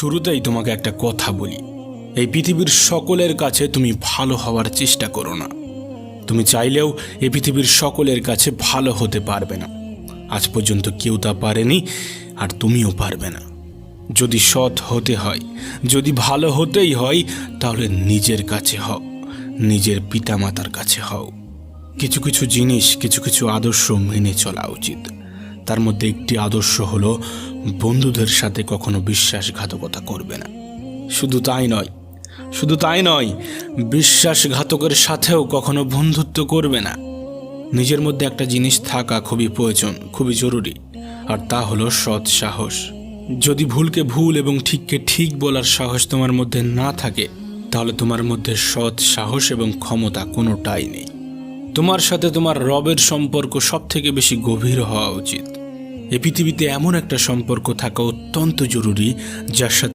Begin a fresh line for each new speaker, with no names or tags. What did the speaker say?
শুরুতেই তোমাকে একটা কথা বলি, এই পৃথিবীর সকলের কাছে তুমি ভালো হওয়ার চেষ্টা করো না। তুমি চাইলেও এই পৃথিবীর সকলের কাছে ভালো হতে পারবে না। আজ পর্যন্ত কেউ তা পারেনি, আর তুমিও পারবে না। যদি সৎ হতে হয়, যদি ভালো হতেই হয়, তাহলে নিজের কাছে হও, নিজের পিতামাতার কাছে হও। কিছু কিছু জিনিস, কিছু কিছু আদর্শ মেনে চলা উচিত। তার মধ্যে একটি আদর্শ হলো বন্ধুদের সাথে কখনো বিশ্বাসঘাতকতা করবে না। শুধু তাই নয়, বিশ্বাসঘাতকের সাথেও কখনো বন্ধুত্ব করবে না। নিজের মধ্যে একটা জিনিস থাকা খুবই প্রয়োজন, খুবই জরুরি, আর তা হলো সৎ সাহস। যদি ভুলকে ভুল এবং ঠিককে ঠিক বলার সাহস তোমার মধ্যে না থাকে, তাহলে তোমার মধ্যে সৎ সাহস এবং ক্ষমতা কোনোটাই নেই। তোমার সাথে তোমার রবের সম্পর্ক সব থেকে বেশি গভীর হওয়া উচিত। এই পৃথিবীতে এমন একটা সম্পর্ক থাকা অত্যন্ত জরুরি, যার সাথে